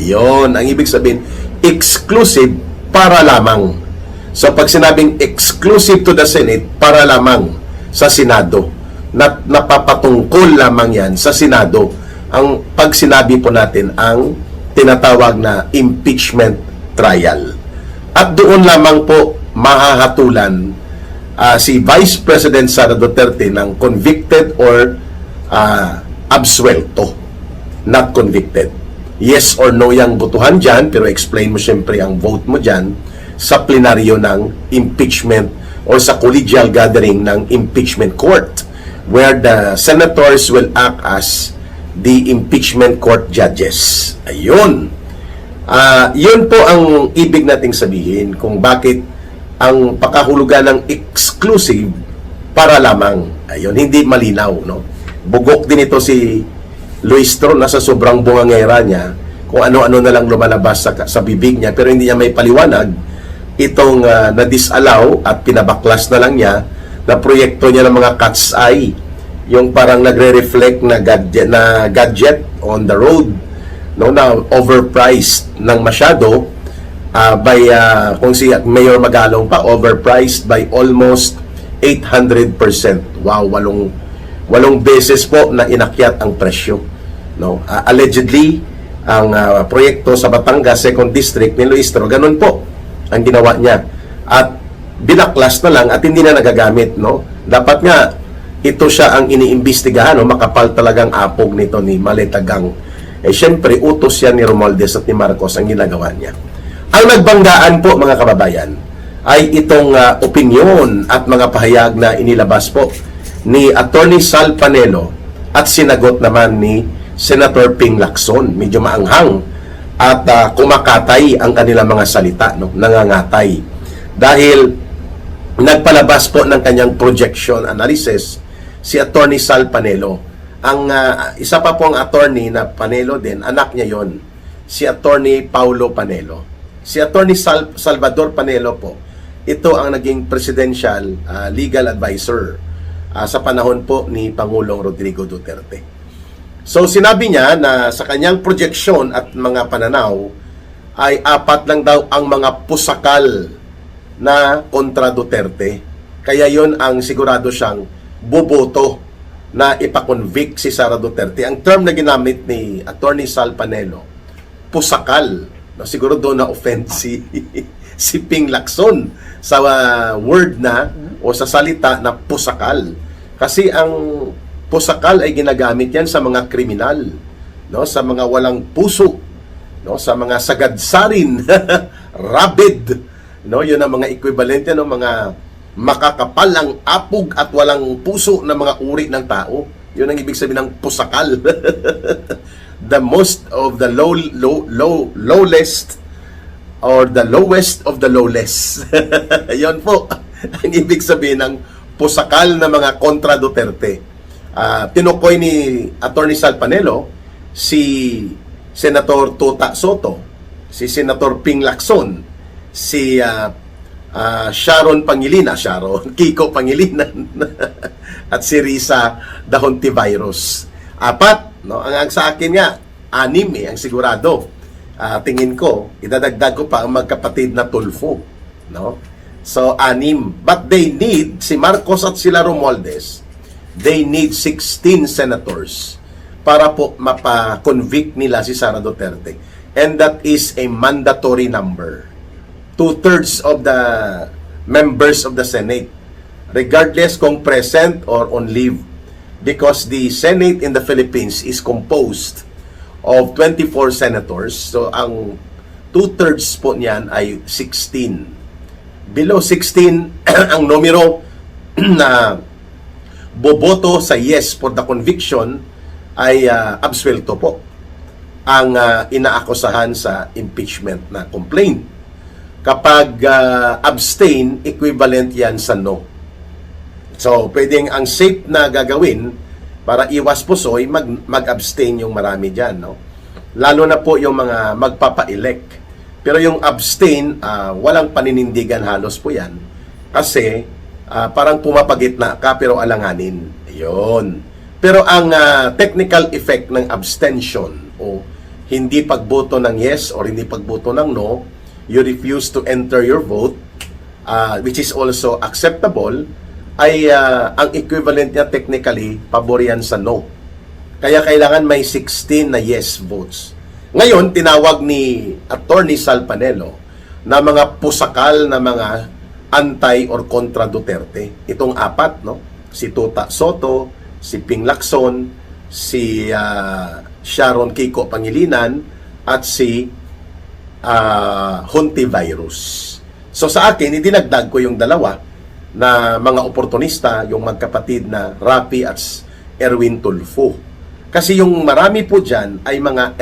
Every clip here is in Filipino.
Ayun, ang ibig sabihin, exclusive para lamang. So pag sinabing exclusive to the Senate, para lamang sa Senado. Napapatungkol lamang yan sa Senado. Ang pag sinabi po natin ang tinatawag na impeachment trial. At doon lamang po mahahatulan si Vice President Sara Duterte ng convicted or absuelto, not convicted. Yes or no yung botohan dyan, pero explain mo syempre ang vote mo dyan sa plenaryo ng impeachment or sa collegial gathering ng impeachment court where the senators will act as the impeachment court judges. Ayun. Yun po ang ibig nating sabihin kung bakit ang pakahulugan ng exclusive para lamang. Ayun, hindi malinaw, no? Bugok din ito si Luis Tron na sa sobrang bungangera niya kung ano-ano na lang lumalabas sa bibig niya, pero hindi niya may paliwanag itong na-disallow at pinabaklas na lang niya na proyekto niya ng mga cat's eye, yung parang nagre-reflect na gadget on the road, no, na overpriced ng masyado by kung si Mayor Magalong pa, overpriced by almost 800%. Wow, walong beses po na inakyat ang presyo, no? Allegedly ang proyekto sa Batangas 2nd District ni Luis Tro, ganun po ang ginawa niya at binaklas na lang at hindi na nagagamit, no? Dapat nga ito siya ang iniimbestigahan, no? Makapal talagang apog nito ni Maletagang. Syempre utos yan ni Romualdez at ni Marcos ang ginagawa niya. Ang nagbanggaan po, mga kababayan, ay itong opinyon at mga pahayag na inilabas po ni Attorney Sal Panelo at sinagot naman ni Senator Ping Lacson. Medyo maanghang at kumakatay ang kanilang mga salita, no? Nangangatay. Dahil nagpalabas po ng kanyang projection analysis si Attorney Sal Panelo. Ang isa pa pong attorney na Panelo din, anak niya yon, si Attorney Paulo Panelo. Si Attorney Salvador Panelo po, ito ang naging presidential legal advisor sa panahon po ni Pangulong Rodrigo Duterte. So sinabi niya na sa kanyang projection at mga pananaw ay 4 lang daw ang mga pusakal na kontra Duterte. Kaya yon ang sigurado siyang boboto na ipakonvict si Sara Duterte. Ang term na ginamit ni Attorney Sal Panelo, pusakal. No, siguro doon na offend si Ping Lacson sa word na o sa salita na pusakal. Kasi ang pusakal ay ginagamit yan sa mga kriminal, no, sa mga walang puso, no, sa mga sagadsarin, rabid, no, yun ang mga equivalente, no, mga makakapal ang apog at walang puso na mga uri ng tao. Yun ang ibig sabihin ng pusakal. The most of the lowest or the lowest of the lowless. Yun po ang ibig sabihin ng pusakal na mga kontra Duterte. Tinukoy ni Attorney Sal Panelo si Senator Tota Soto, si Senator Ping Lacson, si Sharon Kiko Pangilinan at si Risa Dahontivirus. 4, no? Ang sa akin nga 6 ang sigurado. Tingin ko, idadagdag ko pa ang magkapatid na Tulfo, no? So 6, but they need si Marcos at sila Romualdez, they need 16 senators para po mapa-convict nila si Sara Duterte, and that is a mandatory number. 2/3 of the members of the Senate, regardless kung present or on leave, because the Senate in the Philippines is composed of 24 senators. So ang 2/3 po niyan ay 16. Below 16 ang numero na boboto sa yes for the conviction ay absuelto po ang inaakusahan sa impeachment na complaint. Kapag abstain, equivalent yan sa no. So, pwedeng ang safe na gagawin para iwas pusoy, mag-abstain yung marami dyan, no? Lalo na po yung mga magpapa-elect. Pero yung abstain, walang paninindigan halos po yan. Kasi, parang pumapagitna ka pero alanganin. Ayun. Pero ang technical effect ng abstention o hindi pagboto ng yes or hindi pagboto ng no, you refuse to enter your vote, which is also acceptable, ay ang equivalent niya technically, pabor yan sa no. Kaya kailangan may 16 na yes votes. Ngayon, tinawag ni Attorney Sal Panelo na mga pusakal na mga anti or kontra Duterte. Itong apat, no? Si Tota Soto, si Ping Lacson, si Sharon Kiko Pangilinan, at si Hontivirus. So sa akin, idinagdag ko yung dalawa na mga oportunista, yung magkapatid na Rapi at Erwin Tulfo. Kasi yung marami po dyan ay mga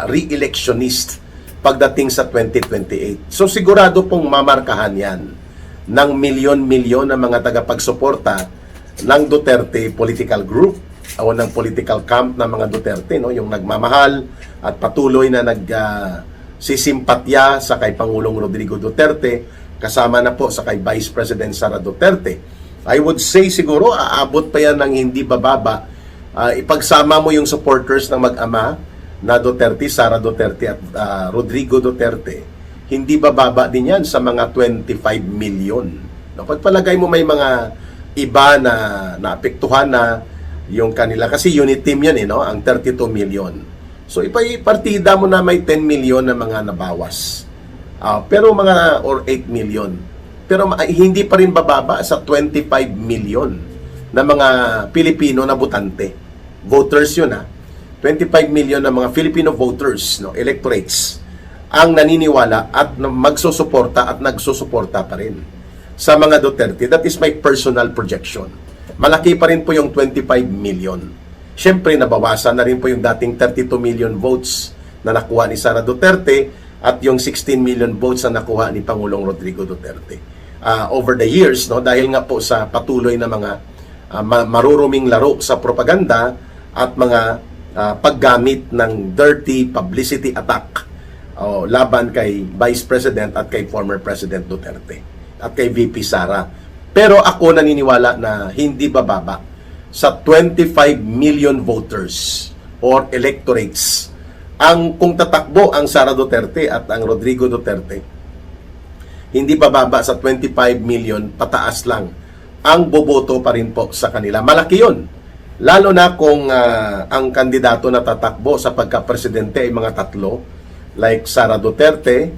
re-electionist pagdating sa 2028. So sigurado pong mamarkahan yan ng milyon-milyon na mga tagapagsuporta ng Duterte political group o ng political camp ng mga Duterte, no? Yung nagmamahal at patuloy na sisimpatya sa kay Pangulong Rodrigo Duterte, kasama na po sa kay Vice President Sara Duterte. I would say siguro aabot pa yan ng hindi bababa. Ipagsama mo yung supporters ng mag-ama na Duterte, Sara Duterte at Rodrigo Duterte, hindi bababa din yan sa mga 25 million. No, pagpalagay mo may mga iba na naapektuhan na yung kanila, kasi unit team yan no? Ang 32 million. So ipartida mo na may 10 million na mga nabawas. Pero mga or 8 million. Pero hindi pa rin bababa sa 25 million na mga Pilipino na botante. Voters yun 25 million na mga Filipino voters, no, electorates, ang naniniwala at magsusuporta at nagsusuporta pa rin sa mga Duterte. That is my personal projection. Malaki pa rin po yung 25 million. Siyempre, nabawasan na rin po yung dating 32 million votes na nakuha ni Sara Duterte at yung 16 million votes na nakuha ni Pangulong Rodrigo Duterte. Over the years, no, dahil nga po sa patuloy na mga maruruming laro sa propaganda at mga paggamit ng dirty publicity attack laban kay Vice President at kay former President Duterte at kay VP Sara. Pero ako naniniwala na hindi bababa sa 25 million voters or electorates kung tatakbo ang Sara Duterte at ang Rodrigo Duterte. Hindi bababa sa 25 million, pataas lang ang boboto pa rin po sa kanila. Malaki yun. Lalo na kung ang kandidato na tatakbo sa pagka-presidente ay mga tatlo, like Sara Duterte,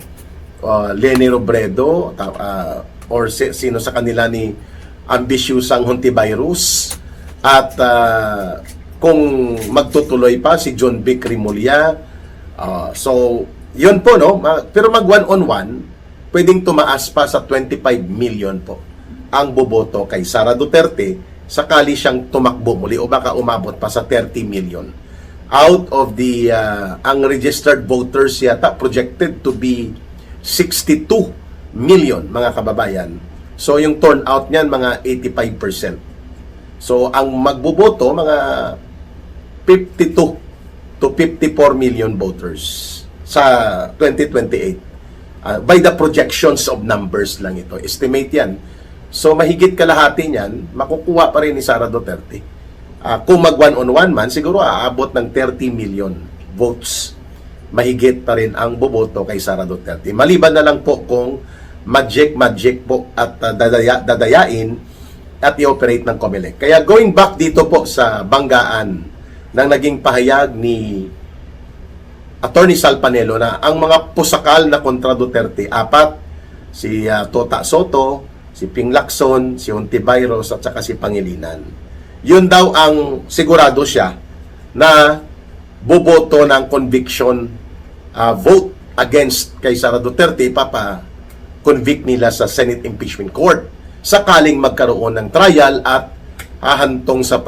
Leni Robredo, or sino sa kanila ni ambisyusang Hontivirus, at kung magtutuloy pa si John Vic Rimulya. So, yun po, no? Pero mag one-on-one, pwedeng tumaas pa sa 25 million po ang boboto kay Sara Duterte sakali siyang tumakbo muli o baka umabot pa sa 30 million. Out of the, ang registered voters yata projected to be 62 million, mga kababayan. So, yung turnout niyan, mga 85%. So, ang magboboto, mga 52 to 54 million voters sa 2028. By the projections of numbers lang ito. Estimate yan. So, mahigit kalahati niyan, makukuha pa rin ni Sara Duterte. Kung mag one-on-one man, siguro aabot ng 30 million votes. Mahigit pa rin ang boboto kay Sara Duterte. Maliban na lang po kung magic po at dadayain at i-operate ng COMELEC. Kaya going back dito po sa banggaan ng naging pahayag ni Attorney Sal Panelo na ang mga pusakal na kontra Duterte, apat, si Tota Soto, si Ping Lacson, si Hontivirus at saka si Pangilinan. Yun daw ang sigurado siya na boboto ng conviction vote against kay Sara Duterte, convict nila sa Senate Impeachment Court sakaling magkaroon ng trial at hahantong sa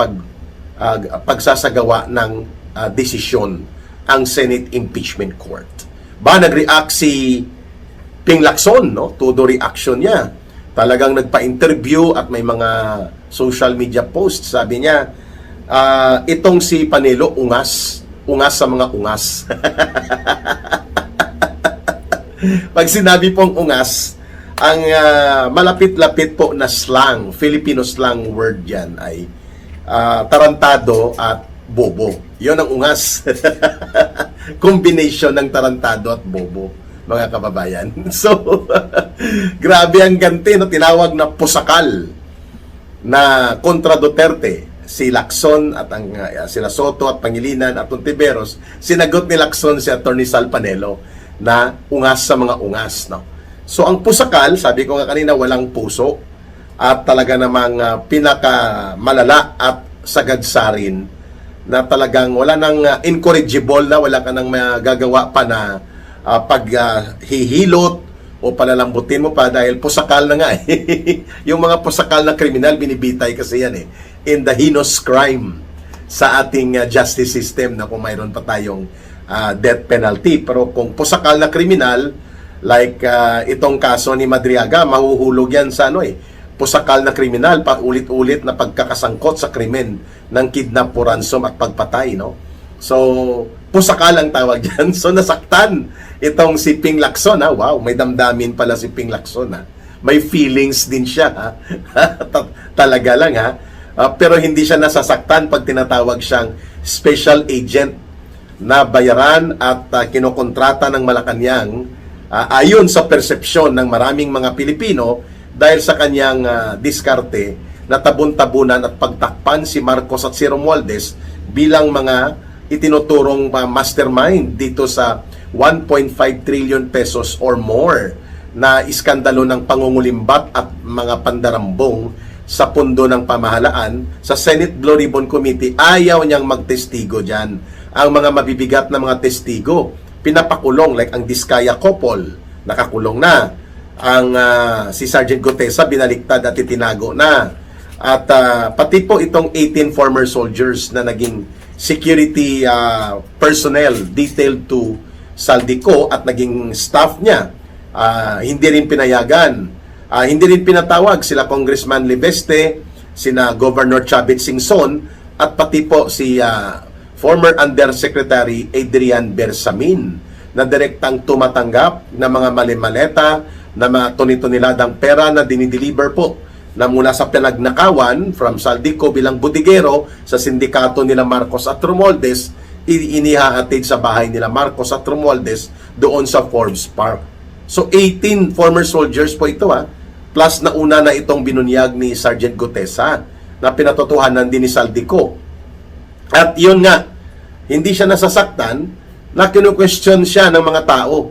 pagsasagawa ng desisyon ang Senate Impeachment Court. Nag-react si Ping Lacson, no? Todo reaction niya. Talagang nagpa-interview at may mga social media posts. Sabi niya, itong si Panelo, ungas sa mga ungas. Pag sinabi pong ungas, ang malapit-lapit po na slang, Filipino slang word yan ay tarantado at bobo. Yun ang ungas. combination ng tarantado at bobo, mga kababayan. So, grabe ang ganti, no? Tinawag na pusakal na kontra Duterte. Si Lacson at ang sila Soto at Pangilinan at Ontiveros, sinagot ni Lacson si Attorney Sal Panelo na ungas sa mga ungas, no? So ang pusakal, sabi ko nga kanina, walang puso at talaga namang pinakamalala at sagadsarin na talagang wala nang incorrigible na, wala ka nang magagawa pa na paghihilot o palalambutin mo pa dahil pusakal na nga eh. Yung mga pusakal na kriminal, binibitay kasi yan eh, in the heinous crime sa ating justice system na kung mayroon pa tayong death penalty. Pero kung pusakal na kriminal, like itong kaso ni Madriaga, mahuhulog yan sa pusakal na kriminal, ulit-ulit na pagkakasangkot sa krimen ng kidnap, ransom at pagpatay, no? So, pusakal ang tawag dyan. So, nasaktan itong si Ping Lacson, ha? Wow, may damdamin pala si Ping Lacson, ha? May feelings din siya, ha? Talaga lang, ha? Pero hindi siya nasasaktan pag tinatawag siyang special agent na bayaran at kinokontrata ng Malacanang ayon sa persepsyon ng maraming mga Pilipino dahil sa kanyang diskarte na tabon-tabunan at pagtakpan si Marcos at si Romualdez bilang mga itinuturong mastermind dito sa 1.5 trillion pesos or more na iskandalo ng pangungulimbat at mga pandarambong sa pundo ng pamahalaan. Sa Senate Blue Ribbon Committee, ayaw niyang magtestigo dyan. Ang mga mabibigat na mga testigo, pinapakulong, like ang Diskaya couple, nakakulong na. Ang si Sergeant Gutesa, binaliktad at itinago na. At pati po itong 18 former soldiers na naging security personnel detailed to Saldico at naging staff niya, hindi rin pinayagan. Hindi rin pinatawag sila Congressman Libeste, sina Governor Chavit Singson, at pati po si former Undersecretary Adrian Bersamin na direktang tumatanggap ng mga malimaleta na mga tuni-tuniladang pera na dinideliver po na mula sa pinagnakawan from Saldico bilang budigero sa sindikato nila Marcos at Romualdez, inihahatid sa bahay nila Marcos at Romualdez doon sa Forbes Park. So 18 former soldiers po ito, plus na una na itong binunyag ni Sergeant Gutesa na pinatotohanan din ni Saldico. At yun nga, hindi siya nasasaktan na kinu-question siya ng mga tao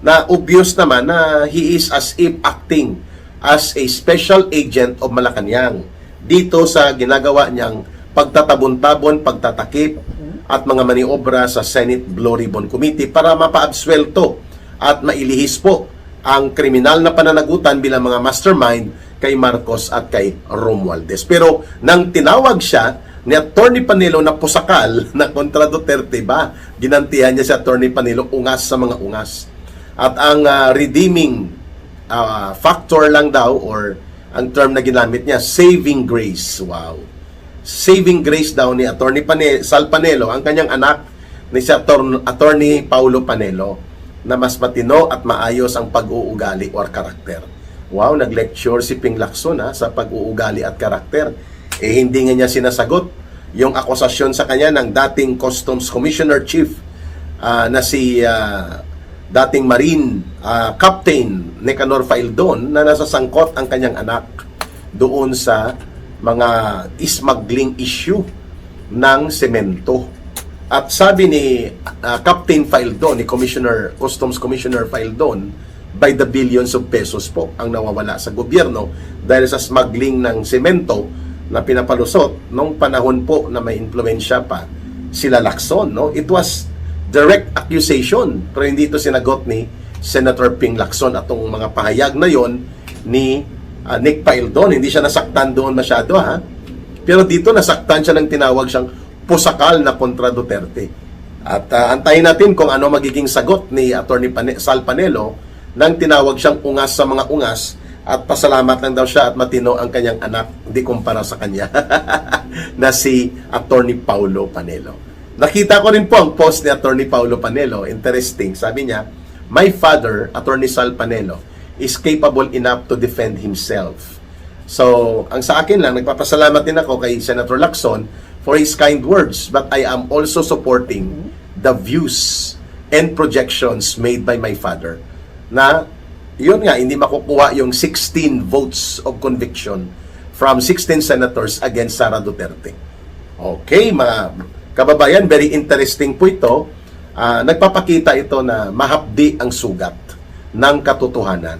na obvious naman na he is as if acting as a special agent of Malacanang dito sa ginagawa niyang pagtatabon-tabon, pagtatakip at mga maniobra sa Senate Blue Ribbon Committee para mapaabswelto at mailihis po ang kriminal na pananagutan bilang mga mastermind kay Marcos at kay Romualdez. Pero nang tinawag siya ni Attorney Panelo na pusakal na kontra Duterte ba, ginantihan niya si Attorney Panelo ungas sa mga ungas. At ang redeeming factor lang daw, or ang term na ginamit niya, saving grace. Wow. Saving grace daw ni Attorney Sal Panelo, ang kanyang anak ni si Attorney Paulo Panelo, na mas matino at maayos ang pag-uugali or karakter. Wow, nag-lecture si Ping Lacson sa pag-uugali at karakter. Hindi nga niya sinasagot yung akusasyon sa kanya ng dating Customs Commissioner Chief na si dating Marine Captain Nicanor Faildon na nasasangkot ang kanyang anak doon sa mga smuggling issue ng semento. At sabi ni Captain Faildon, ni Customs Commissioner Faildon, by the billions of pesos po ang nawawala sa gobyerno dahil sa smuggling ng semento na pinapalusot nung panahon po na may impluwensya pa sila Lacson, no? It was direct accusation, pero hindi ito sinagot ni Senator Ping Lacson at itong mga pahayag na yon ni Nick Faildon. Hindi siya nasaktan doon masyado, pero dito nasaktan siya ng tinawag siyang pusakal na kontra Duterte. At antayin natin kung ano magiging sagot ni Attorney Sal Panelo nang tinawag siyang ungas sa mga ungas, at pasalamat lang daw siya at matino ang kanyang anak, hindi kumpara sa kanya na si Attorney Paulo Panelo. Nakita ko rin po ang post ni Attorney Paulo Panelo. Interesting. Sabi niya, "My father, Attorney Sal Panelo, is capable enough to defend himself." So, ang sa akin lang, nagpapasalamat din ako kay Senator Lacson for his kind words, but I am also supporting the views and projections made by my father na yun nga, hindi makukuha yung 16 votes of conviction from 16 senators against Sara Duterte. Okay, mga kababayan, very interesting po ito. Nagpapakita ito na mahapdi ang sugat ng katotohanan.